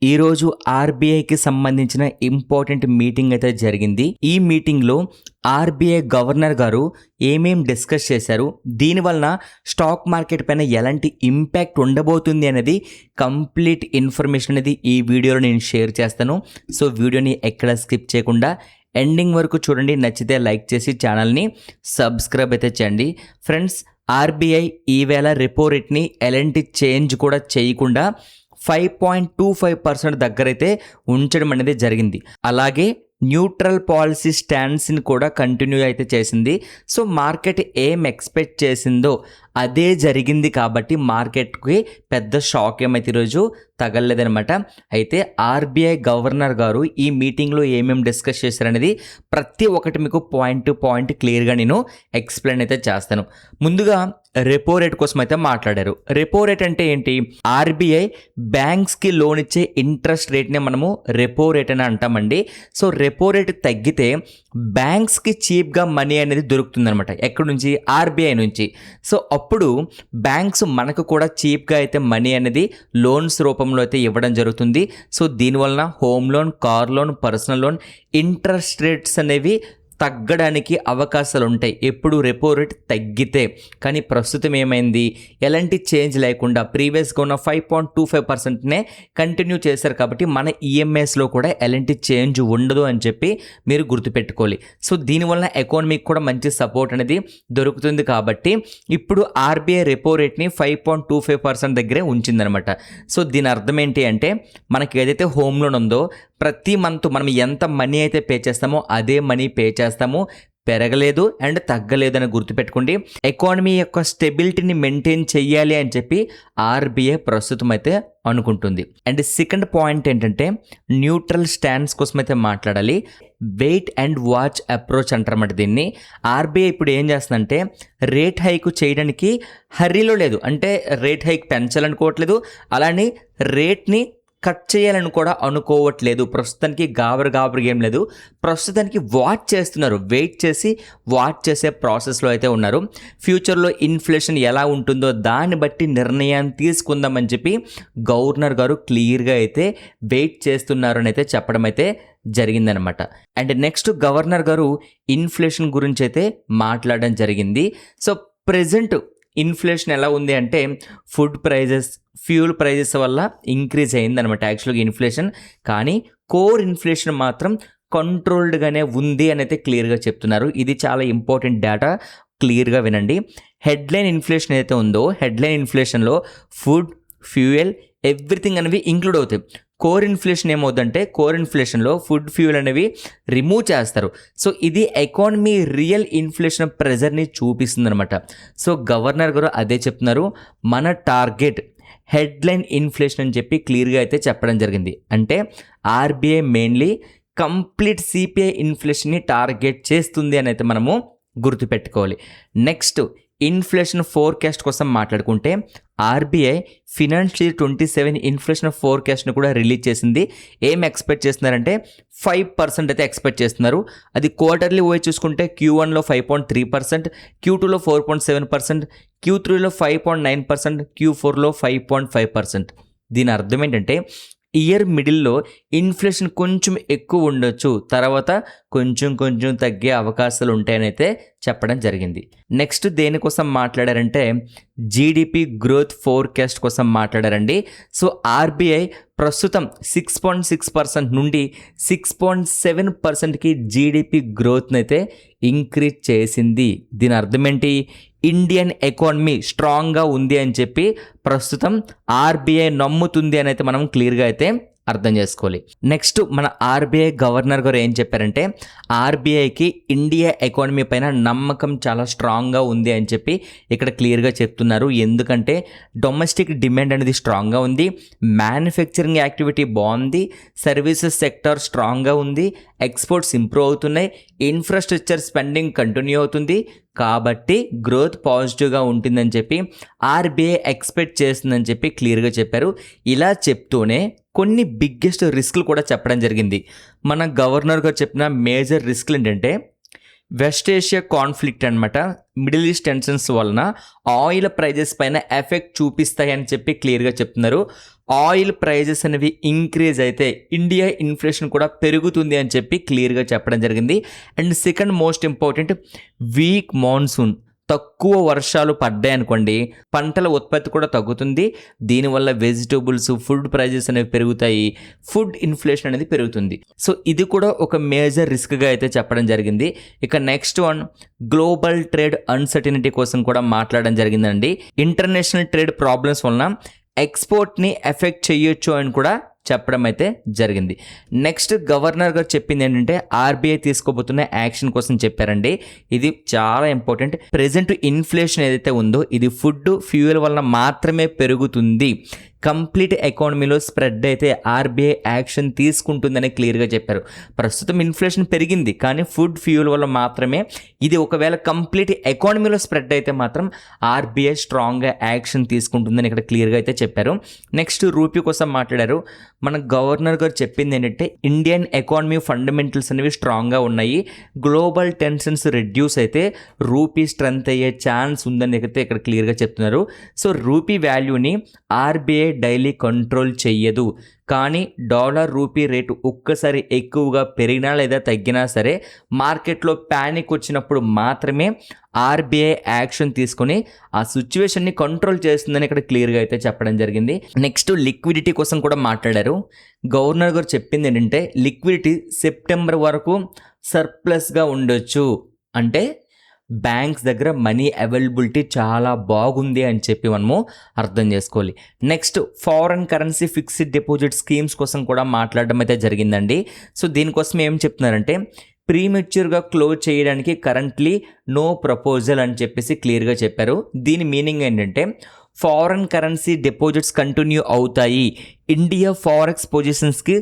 ఈరోజు ఆర్బీఐకి సంబంధించిన ఇంపార్టెంట్ మీటింగ్ అయితే జరిగింది. ఈ మీటింగ్లో ఆర్బీఐ గవర్నర్ గారు ఏమేం డిస్కస్ చేశారు, దీనివలన స్టాక్ మార్కెట్ పైన ఎలాంటి ఇంపాక్ట్ ఉండబోతుంది అనేది కంప్లీట్ ఇన్ఫర్మేషన్ అనేది ఈ వీడియోలో నేను షేర్ చేస్తాను. సో వీడియోని ఎక్కడ స్కిప్ చేయకుండా ఎండింగ్ వరకు చూడండి. నచ్చితే లైక్ చేసి ఛానల్ని సబ్స్క్రైబ్ అయితే చేయండి. ఫ్రెండ్స్, ఆర్బీఐ ఈవేళ రెపో రేట్ని ఎలాంటి చేంజ్ కూడా చేయకుండా 5.25% దగ్గరైతే ఉంచడం అనేది జరిగింది. అలాగే న్యూట్రల్ పాలసీ స్టాండ్స్ని కూడా కంటిన్యూ అయితే చేసింది. సో మార్కెట్ ఏం ఎక్స్పెక్ట్ చేసిందో అదే జరిగింది కాబట్టి మార్కెట్కి పెద్ద షాక్ ఏమైతే ఈరోజు తగలలేదనమాట. అయితే ఆర్బీఐ గవర్నర్ గారు ఈ మీటింగ్లో ఏమేమి డిస్కస్ చేశారనేది ప్రతి ఒక్కటి మీకు పాయింట్ టు పాయింట్ క్లియర్గా నేను ఎక్స్ప్లెయిన్ అయితే చేస్తాను. ముందుగా రెపో రేట్ కోసం అయితే మాట్లాడారు. రెపో రేట్ అంటే ఏంటి? ఆర్బీఐ బ్యాంక్స్కి లోన్ ఇచ్చే ఇంట్రెస్ట్ రేట్ని మనము రెపో రేట్ అని అంటామండి. సో రెపో రేట్ తగ్గితే బ్యాంక్స్కి చీప్గా మనీ అనేది దొరుకుతుందనమాట. ఎక్కడి నుంచి? ఆర్బీఐ నుంచి. సో అప్పుడు బ్యాంక్స్ మనకు కూడా చీప్గా అయితే మనీ అనేది లోన్స్ రూపంలో అయితే ఇవ్వడం జరుగుతుంది. సో దీనివలన home loan, car loan, personal loan interest rates అనేవి తగ్గడానికి అవకాశాలు ఉంటాయి ఎప్పుడు రెపో రేట్ తగ్గితే. కానీ ప్రస్తుతం ఏమైంది? ఎలాంటి చేంజ్ లేకుండా ప్రీవియస్గా ఉన్న 5.25%నే కంటిన్యూ చేశారు కాబట్టి మన ఈఎంఐస్లో కూడా ఎలాంటి చేంజ్ ఉండదు అని చెప్పి మీరు గుర్తుపెట్టుకోవాలి. సో దీనివల్ల ఎకానమీకి కూడా మంచి సపోర్ట్ అనేది దొరుకుతుంది కాబట్టి ఇప్పుడు ఆర్బీఐ రెపో రేట్ని 5.25% దగ్గరే ఉంచిందనమాట. సో దీని అర్థం ఏంటి అంటే, మనకి ఏదైతే హోమ్ లోన్ ఉందో ప్రతి మంత్ మనం ఎంత మనీ అయితే పే చేస్తామో అదే మనీ పే చేస్తాము. పెరగలేదు అండ్ తగ్గలేదు అని గుర్తుపెట్టుకోండి. ఎకానమీ యొక్క స్టెబిలిటీని మెయింటైన్ చెయ్యాలి అని చెప్పి ఆర్బీఐ ప్రస్తుతం అయితే అనుకుంటుంది. అండ్ సెకండ్ పాయింట్ ఏంటంటే, న్యూట్రల్ స్టాండ్స్ కోసం అయితే మాట్లాడాలి. వెయిట్ అండ్ వాచ్ అప్రోచ్ అంటారన్నమాట దీన్ని. ఆర్బీఐ ఇప్పుడు ఏం చేస్తుందంటే రేట్ హైక్ చేయడానికి హర్రీలో లేదు. అంటే రేట్ హైక్ పెంచాలనుకోవట్లేదు, అలానే రేట్ని కట్ చేయాలని కూడా అనుకోవట్లేదు. ప్రస్తుతానికి గాబరు ఏం లేదు. ప్రస్తుతానికి వాచ్ చేస్తున్నారు, వెయిట్ చేసి వాచ్ చేసే ప్రాసెస్లో అయితే ఉన్నారు. ఫ్యూచర్లో ఇన్ఫ్లేషన్ ఎలా ఉంటుందో దాన్ని బట్టి నిర్ణయాన్ని తీసుకుందామని చెప్పి గవర్నర్ గారు క్లియర్గా అయితే వెయిట్ చేస్తున్నారు అని అయితే చెప్పడం అయితే జరిగిందనమాట. అండ్ నెక్స్ట్ గవర్నర్ గారు ఇన్ఫ్లేషన్ గురించి అయితే మాట్లాడడం జరిగింది. సో ప్రెజెంట్ ఇన్ఫ్లేషన్ ఎలా ఉంది అంటే ఫుడ్ ప్రైజెస్, ఫ్యూల్ ప్రైజెస్ వల్ల ఇంక్రీజ్ అయిందనమాట యాక్చువల్గా ఇన్ఫ్లేషన్. కానీ కోర్ ఇన్ఫ్లేషన్ మాత్రం కంట్రోల్డ్గానే ఉంది అని అయితే క్లియర్గా చెప్తున్నారు. ఇది చాలా ఇంపార్టెంట్ డేటా, క్లియర్గా వినండి. హెడ్లైన్ ఇన్ఫ్లేషన్ ఏదైతే ఉందో హెడ్లైన్ ఇన్ఫ్లేషన్లో ఫుడ్, ఫ్యూయల్, ఎవ్రీథింగ్ అనేవి ఇంక్లూడ్ అవుతాయి. కోర్ ఇన్ఫ్లేషన్ ఏమవుతుందంటే కోర్ ఇన్ఫ్లేషన్లో ఫుడ్, ఫ్యూయల్ అనేవి రిమూవ్ చేస్తారు. సో ఇది ఎకానమీ రియల్ ఇన్ఫ్లేషన్ ప్రెజర్ని చూపిస్తుంది అనమాట. సో గవర్నర్ గారు అదే చెప్తున్నారు. మన టార్గెట్ హెడ్లైన్ ఇన్ఫ్లేషన్ అని చెప్పి క్లియర్గా అయితే చెప్పడం జరిగింది. అంటే ఆర్బీఐ మెయిన్లీ కంప్లీట్ సిపిఐ ఇన్ఫ్లేషన్ని టార్గెట్ చేస్తుంది అని అయితే మనము గుర్తుపెట్టుకోవాలి. నెక్స్ట్ ఇన్ఫ్లేషన్ ఫోర్కాస్ట్ కోసం మాట్లాడుకుంటే ఆర్బీఐ ఫినాన్షియల్ 27 ఇన్ఫ్లేషన్ ఫోర్కాస్ట్ని కూడా రిలీజ్ చేసింది. ఏం ఎక్స్పెక్ట్ చేస్తున్నారంటే 5% అయితే ఎక్స్పెక్ట్ చేస్తున్నారు. అది క్వార్టర్లీ పోయి చూసుకుంటే Q1లో 5.3%, Q2లో 4.7%, Q3లో 5.9%, Q4లో 5.5%. దీని అర్థం ఏంటంటే ఇయర్ మిడిల్లో ఇన్ఫ్లేషన్ కొంచెం ఎక్కువ ఉండొచ్చు, తర్వాత కొంచెం తగ్గే అవకాశాలు ఉంటాయని అయితే చెప్పడం జరిగింది. నెక్స్ట్ దేనికోసం మాట్లాడారంటే జీడిపి గ్రోత్ ఫోర్కాస్ట్ కోసం మాట్లాడారండి. సో ఆర్బీఐ ప్రస్తుతం 6.6% నుండి 6.7%కి జీడిపి గ్రోత్ని అయితే ఇంక్రీజ్ చేసింది. దీని అర్థం ఏంటి? ఇండియన్ ఎకానమీ స్ట్రాంగ్గా ఉంది అని చెప్పి ప్రస్తుతం ఆర్బీఐ నమ్ముతుంది అని అయితే మనం క్లియర్గా అయితే అర్థం చేసుకోవాలి. నెక్స్ట్ మన ఆర్బీఐ గవర్నర్ గారు ఏం చెప్పారంటే ఆర్బీఐకి ఇండియా ఎకానమీ పైన నమ్మకం చాలా స్ట్రాంగ్గా ఉంది అని చెప్పి ఇక్కడ క్లియర్గా చెప్తున్నారు. ఎందుకంటే డొమెస్టిక్ డిమాండ్ అనేది స్ట్రాంగ్గా ఉంది, మ్యానుఫ్యాక్చరింగ్ యాక్టివిటీ బాగుంది, సర్వీసెస్ సెక్టర్ స్ట్రాంగ్గా ఉంది, ఎక్స్పోర్ట్స్ ఇంప్రూవ్ అవుతున్నాయి, ఇన్ఫ్రాస్ట్రక్చర్ స్పెండింగ్ కంటిన్యూ అవుతుంది, కాబట్టి గ్రోత్ పాజిటివ్గా ఉంటుందని చెప్పి ఆర్బీఐ ఎక్స్పెక్ట్ చేస్తుందని చెప్పి క్లియర్గా చెప్పారు. ఇలా చెప్తూనే కొన్ని బిగ్గెస్ట్ రిస్క్లు కూడా చెప్పడం జరిగింది. మన గవర్నర్ గారు చెప్పిన మేజర్ రిస్క్లు ఏంటంటే వెస్ట్ ఏషియా కాన్ఫ్లిక్ట్ అనమాట, మిడిల్ ఈస్ట్ టెన్షన్స్ వలన ఆయిల్ ప్రైజెస్ పైన ఎఫెక్ట్ చూపిస్తాయి అని చెప్పి క్లియర్గా చెప్తున్నారు. ఆయిల్ ప్రైజెస్ అనేవి ఇంక్రీజ్ అయితే ఇండియా ఇన్ఫ్లేషన్ కూడా పెరుగుతుంది అని చెప్పి క్లియర్గా చెప్పడం జరిగింది. And second most important, week monsoon, తక్కువ వర్షాలు పడ్డాయి అనుకోండి, పంటల ఉత్పత్తి కూడా తగ్గుతుంది. దీనివల్ల వెజిటబుల్స్, ఫుడ్ ప్రైజెస్ అనేవి పెరుగుతాయి, ఫుడ్ ఇన్ఫ్లేషన్ అనేది పెరుగుతుంది. సో ఇది కూడా ఒక మేజర్ రిస్క్గా అయితే చెప్పడం జరిగింది. ఇక next one, global trade uncertainty కోసం కూడా మాట్లాడడం జరిగిందండి. ఇంటర్నేషనల్ ట్రేడ్ ప్రాబ్లమ్స్ వలన ఎక్స్పోర్ట్ని ఎఫెక్ట్ చేయొచ్చు అని కూడా చెప్పడం అయితే జరిగింది. నెక్స్ట్ గవర్నర్ గారు చెప్పింది ఏంటంటే ఆర్బీఐ తీసుకోబోతున్న యాక్షన్ కోసం చెప్పారండి. ఇది చాలా ఇంపార్టెంట్. ప్రెజెంట్ ఇన్ఫ్లేషన్ ఏదైతే ఉందో ఇది ఫుడ్, ఫ్యూయల్ వలన మాత్రమే పెరుగుతుంది. కంప్లీట్ ఎకానమీలో స్ప్రెడ్ అయితే ఆర్బీఐ యాక్షన్ తీసుకుంటుందని క్లియర్గా చెప్పారు. ప్రస్తుతం ఇన్ఫ్లేషన్ పెరిగింది కానీ ఫుడ్, ఫ్యూయల్ వల్ల మాత్రమే. ఇది ఒకవేళ కంప్లీట్ ఎకానమీలో స్ప్రెడ్ అయితే మాత్రం ఆర్బీఐ స్ట్రాంగ్గా యాక్షన్ తీసుకుంటుందని ఇక్కడ క్లియర్గా అయితే చెప్పారు. నెక్స్ట్ రూపీ కోసం మాట్లాడారు. మన గవర్నర్ గారు చెప్పింది ఏంటంటే ఇండియన్ ఎకానమీ ఫండమెంటల్స్ అనేవి స్ట్రాంగ్గా ఉన్నాయి, గ్లోబల్ టెన్షన్స్ రెడ్యూస్ అయితే రూపీ స్ట్రెంత్ అయ్యే ఛాన్స్ ఉందని అయితే ఇక్కడ క్లియర్గా చెప్తున్నారు. సో రూపీ వాల్యూని ఆర్బీఐ డైలీ కంట్రోల్ చెయ్యదు, కానీ డాలర్ రూపీ రేటు ఒక్కసారి ఎక్కువగా పెరిగినా లేదా తగ్గినా సరే మార్కెట్లో ప్యానిక్ వచ్చినప్పుడు మాత్రమే ఆర్బీఐ యాక్షన్ తీసుకొని ఆ సిచ్యువేషన్ని కంట్రోల్ చేస్తుందని ఇక్కడ క్లియర్గా అయితే చెప్పడం జరిగింది. నెక్స్ట్ లిక్విడిటీ కోసం కూడా మాట్లాడారు. గవర్నర్ గారు చెప్పింది ఏంటంటే లిక్విడిటీ సెప్టెంబర్ వరకు సర్ప్లస్గా ఉండొచ్చు, అంటే బ్యాంక్స్ దగ్గర మనీ అవైలబిలిటీ చాలా బాగుంది అని చెప్పి మనము అర్థం చేసుకోవాలి. Next foreign currency fixed deposit schemes కోసం కూడా మాట్లాడడం అయితే జరిగిందండి. సో దీనికోసం ఏం చెప్తున్నారంటే ప్రీమెచ్యూర్గా క్లోజ్ చేయడానికి కరెంట్లీ నో ప్రపోజల్ అని చెప్పేసి క్లియర్గా చెప్పారు. దీని మీనింగ్ ఏంటంటే ఫారెన్ కరెన్సీ డిపాజిట్స్ కంటిన్యూ అవుతాయి, ఇండియా ఫారెక్స్ పొజిషన్స్కి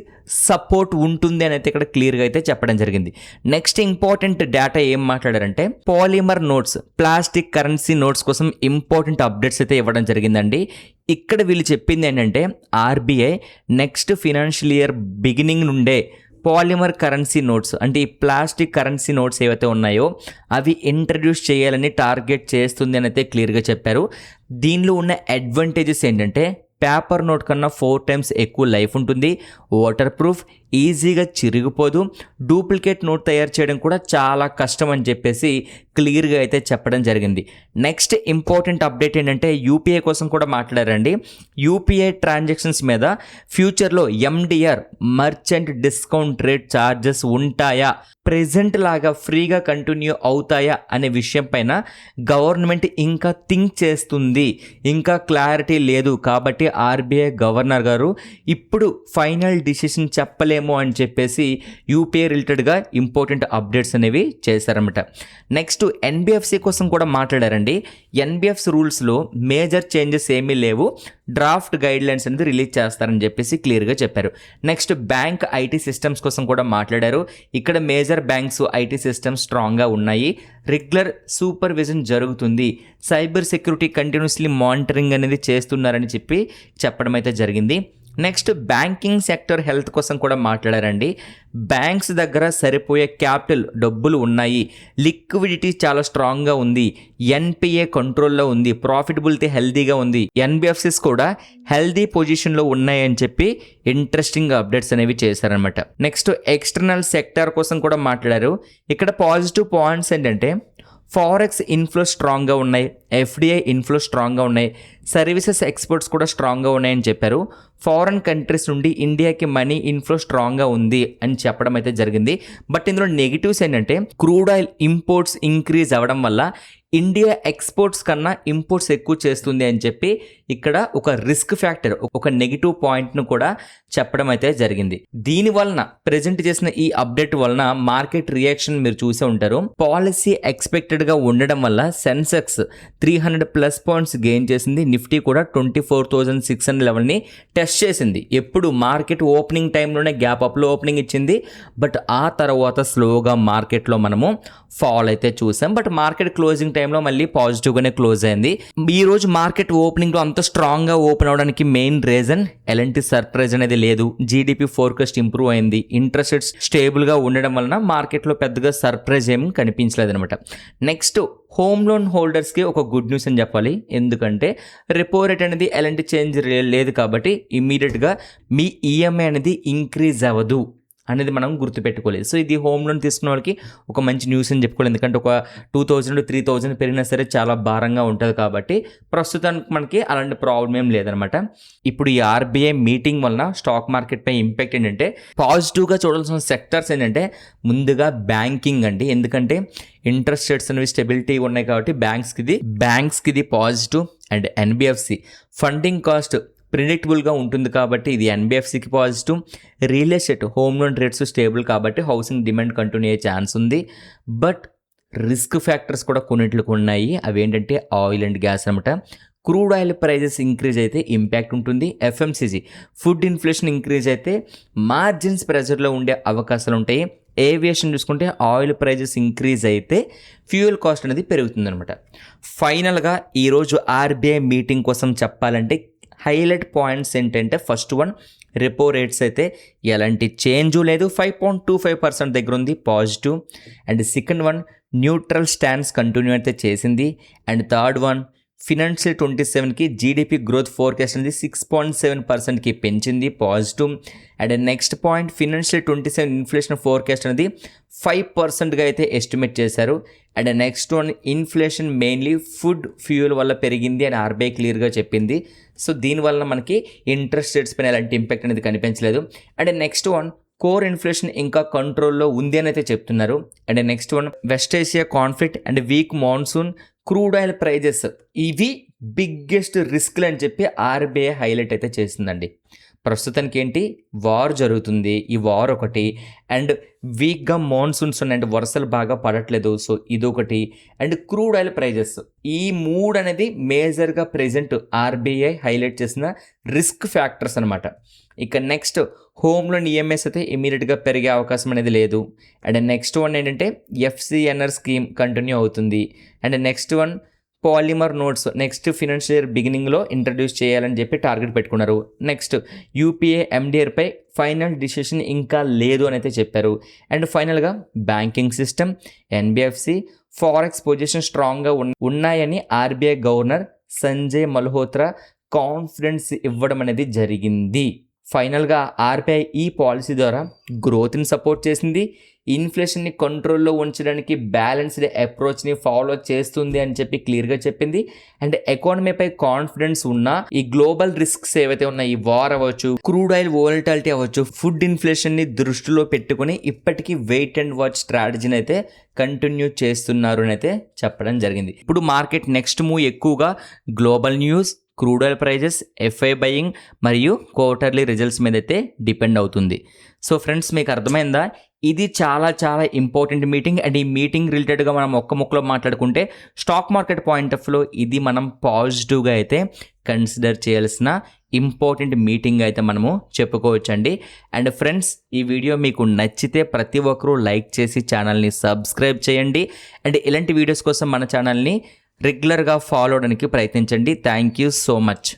సపోర్ట్ ఉంటుంది అని అయితే ఇక్కడ క్లియర్గా అయితే చెప్పడం జరిగింది. నెక్స్ట్ ఇంపార్టెంట్ డేటా ఏం మాట్లాడారంటే polymer notes, plastic currency notes కోసం ఇంపార్టెంట్ అప్డేట్స్ అయితే ఇవ్వడం జరిగిందండి. ఇక్కడ వీళ్ళు చెప్పింది ఏంటంటే RBI next financial year beginning నుండే పాలిమర్ కరెన్సీ నోట్స్, అంటే ఈ ప్లాస్టిక్ కరెన్సీ నోట్స్ ఏవైతే ఉన్నాయో అవి ఇంట్రడ్యూస్ చేయాలని టార్గెట్ చేస్తుంది అని అయితే క్లియర్గా చెప్పారు. దీనిలో ఉన్న అడ్వాంటేజెస్ ఏంటంటే పేపర్ నోట్ కన్నా 4 times ఎక్కువ లైఫ్ ఉంటుంది, వాటర్ ప్రూఫ్, ఈజీగా చిరిగిపోదు, డూప్లికేట్ నోట్ తయారు చేయడం కూడా చాలా కష్టం అని చెప్పేసి క్లియర్గా అయితే చెప్పడం జరిగింది. నెక్స్ట్ ఇంపార్టెంట్ అప్డేట్ ఏంటంటే యూపీఐ కోసం కూడా మాట్లాడారండి. యూపీఐ ట్రాన్సాక్షన్స్ మీద ఫ్యూచర్లో MDR, merchant discount rate charges ఉంటాయా, ప్రెజెంట్ లాగా ఫ్రీగా కంటిన్యూ అవుతాయా అనే విషయం పైన గవర్నమెంట్ ఇంకా థింక్ చేస్తుంది, ఇంకా క్లారిటీ లేదు. కాబట్టి ఆర్బీఐ గవర్నర్ గారు ఇప్పుడు ఫైనల్ డిసిషన్ చెప్పలేము అని చెప్పేసి యూపీఐ రిలేటెడ్గా ఇంపార్టెంట్ అప్డేట్స్ అనేవి చేశారన్నమాట. నెక్స్ట్ ఎన్బిఎఫ్సి కోసం కూడా మాట్లాడారండి. ఎన్బిఎఫ్సి రూల్స్లో మేజర్ చేంజెస్ ఏమీ లేవు, డ్రాఫ్ట్ గైడ్ లైన్స్ అనేది రిలీజ్ చేస్తారని చెప్పేసి క్లియర్గా చెప్పారు. నెక్స్ట్ బ్యాంక్ ఐటీ సిస్టమ్స్ కోసం కూడా మాట్లాడారు. ఇక్కడ మేజర్ బ్యాంక్స్ ఐటీ సిస్టమ్స్ స్ట్రాంగ్గా ఉన్నాయి, రెగ్యులర్ సూపర్విజన్ జరుగుతుంది, సైబర్ సెక్యూరిటీ కంటిన్యూస్లీ మానిటరింగ్ అనేది చేస్తున్నారని చెప్పి చెప్పడం అయితే జరిగింది. నెక్స్ట్ బ్యాంకింగ్ సెక్టర్ హెల్త్ కోసం కూడా మాట్లాడారండి. బ్యాంక్స్ దగ్గర సరిపోయే క్యాపిటల్ డబ్బులు ఉన్నాయి, లిక్విడిటీ చాలా స్ట్రాంగ్గా ఉంది, ఎన్పిఏ కంట్రోల్లో ఉంది, ప్రాఫిటబిలిటీ హెల్తీగా ఉంది, ఎన్బిఎఫ్సిస్ కూడా హెల్తీ పొజిషన్లో ఉన్నాయని చెప్పి ఇంట్రెస్టింగ్ అప్డేట్స్ అనేవి చేశారనమాట. నెక్స్ట్ ఎక్స్టర్నల్ సెక్టర్ కోసం కూడా మాట్లాడారు. ఇక్కడ పాజిటివ్ పాయింట్స్ ఏంటంటే ఫారెక్స్ ఇన్ఫ్లో స్ట్రాంగ్గా ఉన్నాయి, ఎఫ్డిఐ ఇన్ఫ్లో స్ట్రాంగ్గా ఉన్నాయి, సర్వీసెస్ ఎక్స్పోర్ట్స్ కూడా స్ట్రాంగ్గా ఉన్నాయని చెప్పారు. ఫారెన్ కంట్రీస్ నుండి ఇండియాకి మనీ ఇన్ఫ్లో స్ట్రాంగ్గా ఉంది అని చెప్పడం అయితే జరిగింది. బట్ ఇందులో నెగిటివ్స్ ఏంటంటే క్రూడ్ ఆయిల్ ఇంపోర్ట్స్ ఇంక్రీజ్ అవ్వడం వల్ల ఇండియా ఎక్స్పోర్ట్స్ కన్నా ఇంపోర్ట్స్ ఎక్కువ చేస్తుంది అని చెప్పి ఇక్కడ ఒక రిస్క్ ఫ్యాక్టర్, ఒక నెగిటివ్ పాయింట్ను కూడా చెప్పడం అయితే జరిగింది. దీని వలన ప్రెజెంట్ చేసిన ఈ అప్డేట్ వలన మార్కెట్ రియాక్షన్ మీరు చూసే ఉంటారు. పాలసీ ఎక్స్పెక్టెడ్గా ఉండడం వల్ల సెన్సెక్స్ 300+ పాయింట్స్ గెయిన్ చేసింది, నిఫ్టీ కూడా 24,600 లెవెల్ని టెస్ట్ చేసింది. ఎప్పుడు మార్కెట్ ఓపెనింగ్ టైంలోనే గ్యాప్ అప్లో ఓపెనింగ్ ఇచ్చింది, బట్ ఆ తర్వాత స్లోగా మార్కెట్లో మనము ఫాల్ అయితే చూసాం. బట్ మార్కెట్ క్లోజింగ్ టైంలో మళ్ళీ పాజిటివ్గానే క్లోజ్ అయింది. ఈ రోజు మార్కెట్ ఓపెనింగ్లో అంత స్ట్రాంగ్గా ఓపెన్ అవడానికి మెయిన్ రీజన్ ఎలాంటి సర్ప్రైజ్ అనేది లేదు. జీడిపి ఫోర్కాస్ట్ ఇంప్రూవ్ అయింది. ఇంట్రెస్ట్ రేట్స్ స్టేబుల్గా ఉండడం వలన మార్కెట్లో పెద్దగా సర్ప్రైజ్ ఏమి కనిపించలేదు అనమాట. నెక్స్ట్ హోమ్ లోన్ హోల్డర్స్కి ఒక గుడ్ న్యూస్ అని చెప్పాలి. ఎందుకంటే రెపో రేట్ అనేది ఎలాంటి చేంజ్ లేదు కాబట్టి ఇమ్మీడియట్గా మీ ఈఎంఐ అనేది ఇంక్రీజ్ అవ్వదు అనేది మనం గుర్తుపెట్టుకోలేదు. సో ఇది హోమ్ లోన్ తీసుకున్న వాళ్ళకి ఒక మంచి న్యూస్ అని చెప్పుకోవాలి. ఎందుకంటే ఒక 2000 3000 పెరిగినా సరే చాలా భారంగా ఉంటుంది కాబట్టి ప్రస్తుతానికి మనకి అలాంటి ప్రాబ్లం ఏం లేదనమాట. ఇప్పుడు ఈ ఆర్బీఐ మీటింగ్ వలన స్టాక్ మార్కెట్ పై ఇంపాక్ట్ ఏంటంటే పాజిటివ్గా చూడాల్సిన సెక్టర్స్ ఏంటంటే ముందుగా బ్యాంకింగ్ అండి. ఎందుకంటే ఇంట్రెస్ట్ రేట్స్ అనేవి స్టెబిలిటీ ఉన్నాయి కాబట్టి బ్యాంక్స్కి ఇది positive. And NBFC funding cost ప్రిడిక్టబుల్గా ఉంటుంది కాబట్టి ఇది ఎన్బిఎఫ్సికి positive. Real estate home loan rates stable కాబట్టి హౌసింగ్ డిమాండ్ కంటిన్యూ అయ్యే ఛాన్స్ ఉంది. బట్ రిస్క్ ఫ్యాక్టర్స్ కూడా కొన్నిట్లకు ఉన్నాయి. అవి ఏంటంటే ఆయిల్ అండ్ గ్యాస్ అనమాట. క్రూడ్ ఆయిల్ ప్రైజెస్ ఇంక్రీజ్ అయితే ఇంపాక్ట్ ఉంటుంది. ఎఫ్ఎంసీజీ ఫుడ్ ఇన్ఫ్లేషన్ ఇంక్రీజ్ అయితే మార్జిన్స్ ప్రెజర్లో ఉండే అవకాశాలు ఉంటాయి. ఏవియేషన్ చూసుకుంటే ఆయిల్ ప్రైజెస్ ఇంక్రీజ్ అయితే ఫ్యూయల్ కాస్ట్ అనేది పెరుగుతుందన్నమాట. ఫైనల్గా ఈరోజు ఆర్బీఐ మీటింగ్ కోసం చెప్పాలంటే హైలైట్ పాయింట్స్ ఏంటంటే ఫస్ట్ వన్, రెపో రేట్స్ అయితే ఎలాంటి చేంజు లేదు, 5.25% దగ్గర ఉంది positive. And second one, neutral stands continue అయితే చేసింది. అండ్ థర్డ్ వన్, ఫినాన్షియల్ 27కి జీడిపి గ్రోత్ ఫోర్కాస్ట్ అనేది 6.7%కి పెంచింది positive. And next point, financial 27 inflation forecast అనేది 5%గా అయితే ఎస్టిమేట్ చేశారు. And next one, inflation mainly food fuel వల్ల పెరిగింది అని ఆర్బీఐ క్లియర్గా చెప్పింది. సో దీనివల్ల మనకి ఇంట్రెస్ట్ రేట్స్ పైన ఎలాంటి ఇంపాక్ట్ అనేది కనిపించలేదు. And next one, core inflation ఇంకా కంట్రోల్లో ఉంది అని అయితే చెప్తున్నారు. And next one, west Asia conflict and weak monsoon, crude oil prices ఇవి బిగ్గెస్ట్ రిస్క్లు అని చెప్పి ఆర్బీఐ హైలైట్ అయితే చేసిందండి. ప్రస్తుతానికి ఏంటి, వార్ జరుగుతుంది, ఈ వార్ ఒకటి, అండ్ వీక్గా మాన్సూన్స్ ఉన్నాయి అంటే వర్షాలు బాగా పడట్లేదు, సో ఇదొకటి, అండ్ క్రూడ్ ఆయిల్ ప్రైజెస్, ఈ మూడు అనేది మేజర్గా ప్రెజెంట్ ఆర్బీఐ హైలైట్ చేసిన రిస్క్ ఫ్యాక్టర్స్ అనమాట. ఇక నెక్స్ట్ హోమ్ లోన్ ఈఎంఐస్ అయితే ఇమీడియట్గా పెరిగే అవకాశం అనేది లేదు. అండ్ నెక్స్ట్ వన్ ఏంటంటే ఎఫ్సిఎన్ఆర్ స్కీమ్ కంటిన్యూ అవుతుంది. And next one, polymer notes next financial year బిగినింగ్లో ఇంట్రడ్యూస్ చేయాలని చెప్పి టార్గెట్ పెట్టుకున్నారు. నెక్స్ట్ యూపీఏ ఎండిఆర్పై ఫైనల్ డిసిషన్ ఇంకా లేదు అని అయితే చెప్పారు. అండ్ ఫైనల్గా banking system, NBFC, forex position స్ట్రాంగ్గా ఉన్నాయని RBI governor Sanjay Malhotra confidence ఇవ్వడం అనేది జరిగింది. ఫైనల్గా ఆర్బీఐ ఈ పాలసీ ద్వారా గ్రోత్ని సపోర్ట్ చేసింది, ఇన్ఫ్లేషన్ని కంట్రోల్లో ఉంచడానికి బ్యాలెన్స్డ్ అప్రోచ్ని ఫాలో చేస్తుంది అని చెప్పి క్లియర్గా చెప్పింది. అండ్ ఎకానమీపై కాన్ఫిడెన్స్ ఉన్న ఈ గ్లోబల్ రిస్క్స్ ఏవైతే ఉన్నాయి, ఈ వార్ అవ్వచ్చు, క్రూడ్ ఆయిల్ వోలటాలిటీ అవ్వచ్చు, ఫుడ్ ఇన్ఫ్లేషన్ని దృష్టిలో పెట్టుకుని ఇప్పటికీ వెయిట్ అండ్ వాచ్ స్ట్రాటజీని అయితే కంటిన్యూ చేస్తున్నారు అని అయితే చెప్పడం జరిగింది. ఇప్పుడు మార్కెట్ నెక్స్ట్ మూవ్ ఎక్కువగా global news, crude oil prices, FI buying మరియు క్వార్టర్లీ రిజల్ట్స్ మీద అయితే డిపెండ్ అవుతుంది. సో ఫ్రెండ్స్, మీకు అర్థమైందా? ఇది చాలా చాలా ఇంపార్టెంట్ మీటింగ్. అండ్ ఈ మీటింగ్ రిలేటెడ్గా మనం ఒక్క ముక్కలో మాట్లాడుకుంటే స్టాక్ మార్కెట్ పాయింట్ ఆఫ్ వ్యూలో ఇది మనం పాజిటివ్గా అయితే కన్సిడర్ చేయాల్సిన ఇంపార్టెంట్ మీటింగ్ అయితే మనము చెప్పుకోవచ్చండి. అండ్ ఫ్రెండ్స్, ఈ వీడియో మీకు నచ్చితే ప్రతి ఒక్కరూ లైక్ చేసి ఛానల్ని సబ్స్క్రైబ్ చేయండి. అండ్ ఇలాంటి వీడియోస్ కోసం మన ఛానల్ని రెగ్యులర్గా ఫాలో అవడానికి ప్రయత్నించండి. Thank you so much.